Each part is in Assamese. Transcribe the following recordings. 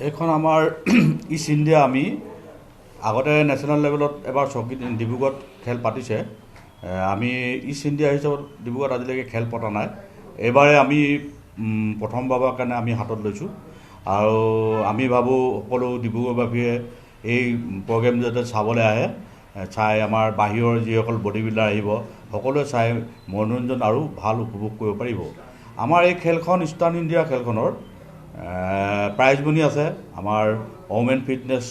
এইখন আমাৰ ইষ্ট ইণ্ডিয়া আমি আগতে নেশ্যনেল লেভেলত এবাৰ চকী ডিব্ৰুগড়ত খেল পাতিছে। আমি ইষ্ট ইণ্ডিয়া হিচাপত ডিব্ৰুগড়ত আজিলৈকে খেল পতা নাই। এইবাৰে আমি প্ৰথমবাৰৰ কাৰণে আমি হাতত লৈছোঁ আৰু আমি ভাবোঁ সকলো ডিব্ৰুগড়বাসীয়ে এই প্ৰগ্ৰেম যাতে চাবলৈ আহে, চাই আমাৰ বাহিৰৰ যিসকল বডি বিল্ডাৰ আহিব সকলোৱে চাই মনোৰঞ্জন আৰু ভাল উপভোগ কৰিব পাৰিব। আমাৰ এই খেলখন ইষ্টাৰ্ণ ইণ্ডিয়া খেলখনৰ প্ৰাইজ মনি আছে। আমাৰ ওমেন ফিটনেছ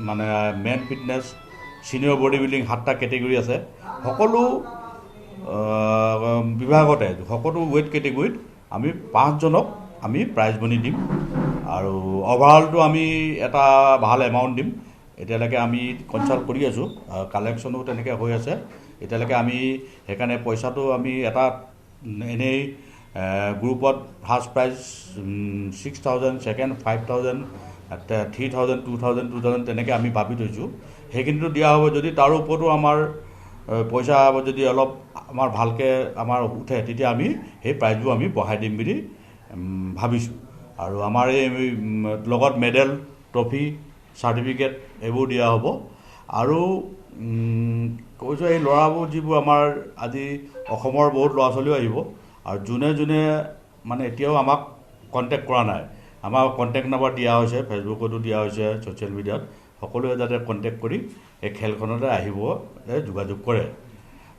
মানে men fitness, senior body building 7টা কেটেগৰী আছে। সকলো বিভাগতে সকলো ৱেইট কেটেগৰীত আমি 5জনক আমি প্ৰাইজ মনি দিম আৰু অভাৰঅলটো আমি এটা ভাল এমাউণ্ট দিম। এতিয়ালৈকে আমি কনচাল্ট কৰি আছোঁ, কালেকশ্যনো তেনেকৈ হৈ আছে। এতিয়ালৈকে আমি সেইকাৰণে পইচাটো আমি এটা এনেই গ্ৰুপত ফাৰ্ষ্ট প্ৰাইজ 6,000, ছেকেণ্ড 5,000, 3,000, 2,000 তেনেকৈ আমি ভাবি থৈছোঁ। সেইখিনিতো দিয়া হ'ব। যদি তাৰ ওপৰতো আমাৰ পইচা যদি অলপ আমাৰ ভালকৈ আমাৰ উঠে তেতিয়া আমি সেই প্ৰাইজবোৰ আমি বঢ়াই দিম বুলি ভাবিছোঁ। আৰু আমাৰ এই লগত মেডেল, ট্ৰফি, চাৰ্টিফিকেট এইবোৰ দিয়া হ'ব। আৰু কৈছোঁ এই ল'ৰাবোৰ যিবোৰ আমাৰ আজি অসমৰ বহুত ল'ৰা ছোৱালীও আহিব আৰু যোনে যোনে মানে এতিয়াও আমাক কণ্টেক্ট কৰা নাই, আমাৰ কণ্টেক্ট নাম্বাৰ দিয়া হৈছে, ফেচবুকতো দিয়া হৈছে, ছ'চিয়েল মিডিয়াত। সকলোৱে যাতে কণ্টেক্ট কৰি এই খেলখনলৈ আহিব যোগাযোগ কৰে।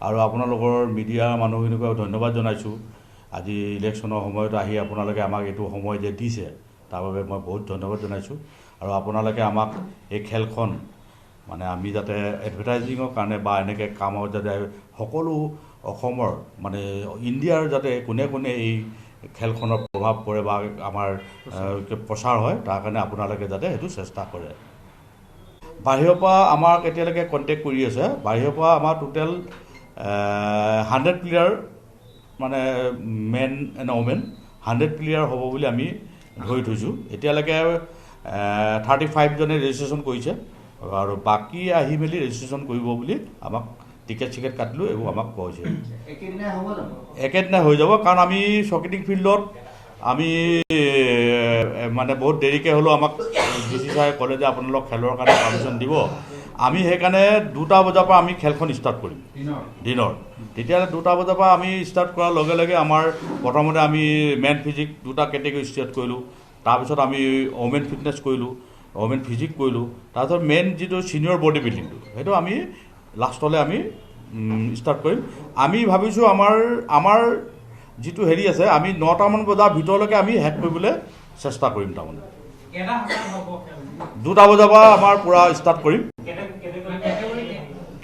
আৰু আপোনালোকৰ মিডিয়াৰ মানুহখিনিকো ধন্যবাদ জনাইছোঁ। আজি ইলেকশ্যনৰ সময়ত আহি আপোনালোকে আমাক এইটো সময় যে দিছে তাৰ বাবে মই বহুত ধন্যবাদ জনাইছোঁ। আৰু আপোনালোকে আমাক এই খেলখন মানে আমি যাতে এডভাৰটাইজিঙৰ কাৰণে বা এনেকৈ কামত যাতে সকলো অসমৰ মানে ইণ্ডিয়াৰ যাতে কোনে কোনে এই খেলখনৰ প্ৰভাৱ পৰে বা আমাৰ প্ৰচাৰ হয় তাৰ কাৰণে আপোনালোকে যাতে সেইটো চেষ্টা কৰে। বাহিৰৰ পৰা আমাক এতিয়ালৈকে কণ্টেক্ট কৰি আছে। বাহিৰৰ পৰা আমাৰ টোটেল 100 প্লেয়াৰ মানে মেন এণ্ড ওমেন 100 প্লেয়াৰ হ'ব বুলি আমি ধৰি থৈছোঁ। এতিয়ালৈকে 35জনে ৰেজিষ্ট্ৰেশ্যন কৰিছে আৰু বাকী আহি মেলি ৰেজিষ্ট্ৰেশ্যন কৰিব বুলি আমাক টিকেট চিকেট কাটিলোঁ, এইবোৰ আমাক কৈছে। একেদিনাই হৈ যাব, কাৰণ আমি চকিটিং ফিল্ডত আমি মানে বহুত দেৰিকৈ হ'লেও আমাক DC ছাৰে ক'লে যে আপোনালোক খেলৰ কাৰণে পাৰ্মিশ্যন দিব। আমি সেইকাৰণে 2টা বজাৰ পৰা আমি খেলখন ষ্টাৰ্ট কৰিম দিনৰ। তেতিয়াহ'লে 2টা বজাৰ পৰা আমি ষ্টাৰ্ট কৰাৰ লগে লগে আমাৰ প্ৰথমতে আমি মেন ফিজিক 2টা কেটেগৰী ষ্টাৰ্ট কৰিলোঁ। তাৰপিছত আমি ওমেন ফিটনেছ কৰিলোঁ, ওমেন ফিজিক কৰিলোঁ। তাৰপিছত মেইন যিটো ছিনিয়ৰ বডি বিল্ডিংটো সেইটো আমি লাষ্টলৈ আমি ষ্টাৰ্ট কৰিম। আমি ভাবিছোঁ আমাৰ যিটো হেৰি আছে আমি 9টামান বজাৰ ভিতৰলৈকে আমি শেষ কৰিবলৈ চেষ্টা কৰিম। তাৰমানে 2টা বজাৰ পৰা আমাৰ পূৰা ষ্টাৰ্ট কৰিম।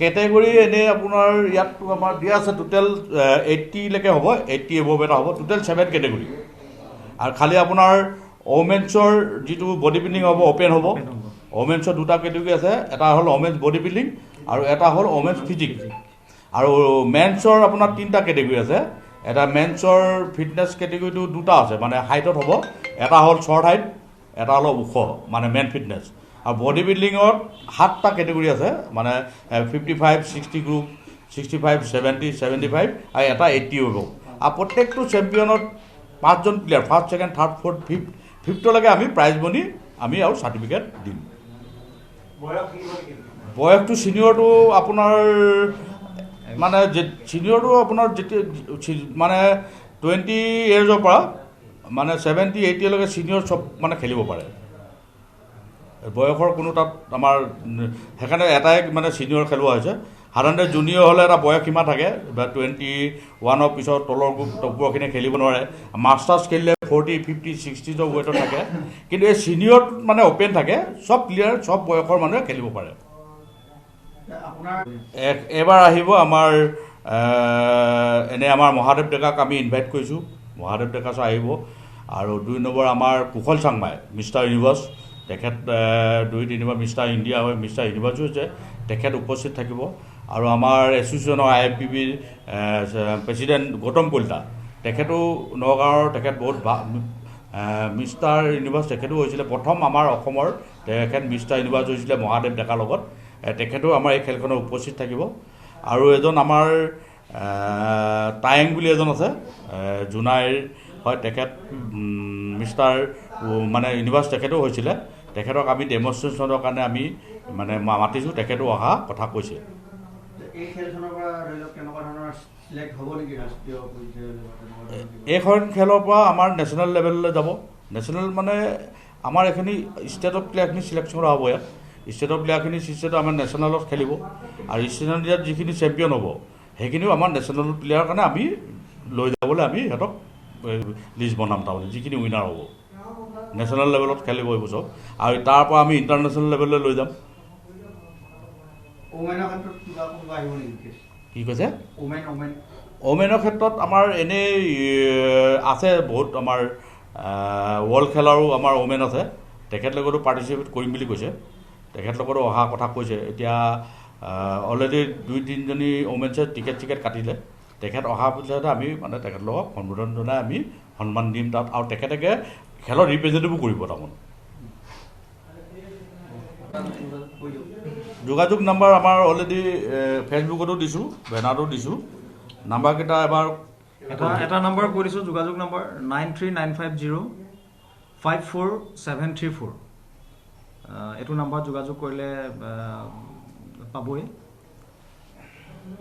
কেটেগৰী এনেই আপোনাৰ ইয়াততো আমাৰ দিয়া আছে টোটেল 80লৈকে হ'ব, 80 এবভ এটা হ'ব, টোটেল 7 কেটেগৰী। আৰু খালি আপোনাৰ ওমেন্সৰ যিটো বডি বিল্ডিং হ'ব অ'পেন হ'ব। ওমেন্সৰ 2টা কেটেগৰী আছে, এটা হ'ল ওমেন্স বডি বিল্ডিং আৰু এটা হ'ল ওমেন্স ফিজিক। আৰু মেন্সৰ আপোনাৰ 3টা কেটেগৰী আছে। এটা মেন্সৰ ফিটনেছ কেটেগৰীটো 2টা আছে, মানে হাইটত হ'ব। এটা হ'ল শ্বৰ্ট হাইট, এটা হ'ল ওখ মানে মেন ফিটনেছ। আৰু বডি বিল্ডিঙত 7টা কেটেগৰী আছে, মানে 55, 60 গ্ৰুপ, 65, 70, 75 আৰু এটা 80 হ'ব। আৰু প্ৰত্যেকটো চেম্পিয়নত 5জন player first, second, third, fourth, ফিফ্থলৈকে আমি প্ৰাইজ মনি আমি আৰু চাৰ্টিফিকেট দিম। বয়সটো ছিনিয়ৰটো আপোনাৰ মানে ছিনিয়ৰটো আপোনাৰ যেতিয়া মানে 20 ইয়েৰ্ছৰ পৰা মানে 70, 80লৈকে ছিনিয়ৰ চব মানে খেলিব পাৰে। বয়সৰ কোনো তাত আমাৰ সেইকাৰণে এটাই মানে ছিনিয়ৰ খেলোৱা হৈছে। সাধাৰণতে জুনিয়ৰ হ'লে এটা বয়স সীমা থাকে, 21ৰ পিছত তলৰ গ্ৰুপ ওপৰখিনিয়ে খেলিব নোৱাৰে। মাষ্টাৰ্ছ খেলিলে 40, 50, 60ৰ ৱেটত থাকে। কিন্তু এই ছিনিয়ৰত মানে অ'পেন থাকে, চব প্লেয়াৰ চব বয়সৰ মানুহে খেলিব পাৰে। এবাৰ আহিব আমাৰ এনেই আমাৰ মহাদেৱ ডেকাক আমি ইনভাইট কৰিছোঁ। মহাদেৱ ডেকা ছাৰ আহিব। আৰু 2 নম্বৰ আমাৰ কুশল চাংমাই মিষ্টাৰ ইউনিভাৰ্ছ, তেখেত 2-3বাৰ মিষ্টাৰ ইণ্ডিয়া হয়, মিষ্টাৰ ইউনিভাৰ্ছো হৈছে, তেখেত উপস্থিত থাকিব। আৰু আমাৰ এছ'চিয়েশ্যনৰ IFBBৰ প্ৰেছিডেণ্ট গৌতম কলিতা, তেখেতো নগাঁৱৰ, তেখেত বহুত মিষ্টাৰ ইউনিভাৰ্ছ তেখেতো হৈছিলে প্ৰথম আমাৰ অসমৰ, তেখেত মিষ্টাৰ ইউনিভাৰ্ছ হৈছিলে মহাদেৱ ডেকাৰ লগত। তেখেতো আমাৰ এই খেলখনত উপস্থিত থাকিব। আৰু এজন আমাৰ টায়েং বুলি এজন আছে, জোনাইৰ হয়, তেখেত মিষ্টাৰ মানে ইউনিভাৰ্ছ তেখেতো হৈছিলে, তেখেতক আমি ডেমনষ্ট্ৰেশ্যনৰ কাৰণে আমি মানে মাতিছোঁ, তেখেতো অহা কথা কৈছে। এইখন খেলৰ পৰা আমাৰ নেশ্যনেল লেভেললৈ যাব। নেশ্যনেল মানে আমাৰ এইখিনি ষ্টেটৰ প্লেয়াৰখিনি চিলেকশ্যন কৰা হ'ব। ইয়াত ষ্টেটৰ প্লেয়াৰখিনি ষ্টেটত আমাৰ নেশ্যনেলত খেলিব, আৰু ষ্টেটত ইয়াত যিখিনি চেম্পিয়ন হ'ব সেইখিনিও আমাৰ নেশ্যনেল প্লেয়াৰৰ কাৰণে আমি লৈ যাবলৈ আমি সিহঁতক লিষ্ট বনাম, তাৰমানে যিখিনি উইনাৰ হ'ব নেশ্যনেল লেভেলত খেলিব এইবোৰ চব, আৰু তাৰ পৰা আমি ইণ্টাৰনেশ্যনেল লেভেললৈ লৈ যাম। কি কৈছে? ওমেনৰ ক্ষেত্ৰত আমাৰ এনেই আছে বহুত, আমাৰ ৱৰ্ল্ড খেলাৰো আমাৰ ওমেন আছে, তেখেতলোকতো পাৰ্টিচিপেট কৰিম বুলি কৈছে, তেখেতলোকৰো অহা কথা কৈছে। এতিয়া অলৰেডি 2-3জনী ওমেনছে টিকেট কাটিলে, তেখেত অহাৰ পিছতে আমি মানে তেখেতলোকক সম্বোধন জনাই আমি সন্মান দিম তাত, আৰু তেখেতেকে খেলৰ ৰিপ্ৰেজেণ্টেটিভো কৰিব। তাৰমানে যোগাযোগ নাম্বাৰ আমাৰ অলৰেডি ফেচবুকতো দিছোঁ, বেনাৰতো দিছোঁ। নাম্বাৰকেইটা এবাৰ এটা নাম্বাৰ কৈ দিছোঁ, যোগাযোগ নাম্বাৰ 9395054734। এইটো নাম্বাৰত যোগাযোগ কৰিলে পাবই,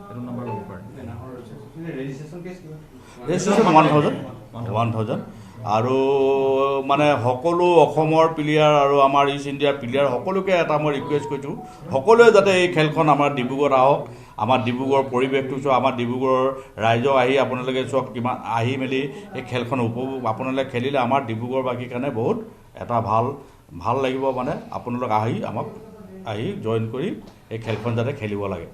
এইটো নাম্বাৰ ল'ব পাৰে। ৰেজিষ্ট্ৰেশ্যন 1000 আৰু মানে সকলো অসমৰ প্লেয়াৰ আৰু আমাৰ ইষ্ট ইণ্ডিয়াৰ প্লেয়াৰ সকলোকে এটা মই ৰিকুৱেষ্ট কৰিছোঁ, সকলোৱে যাতে এই খেলখন আমাৰ ডিব্ৰুগড়ত আহক, আমাৰ ডিব্ৰুগড়ৰ পৰিৱেশটো চাওক, আমাৰ ডিব্ৰুগড়ৰ ৰাইজক আহি আপোনালোকে চাওক কিমান আহি মেলি এই খেলখন উপভোগ আপোনালোকে খেলিলে আমাৰ ডিব্ৰুগড়বাসীৰ কাৰণে বহুত এটা ভাল লাগিব। মানে আপোনালোক আমাক আহি জইন কৰি এই খেলখন যাতে খেলিব লাগে।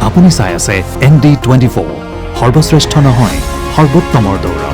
আপুনি চাই আছে ND24, সৰ্বশ্ৰেষ্ঠ নহয় সৰ্বোত্তমৰ দৌৰা।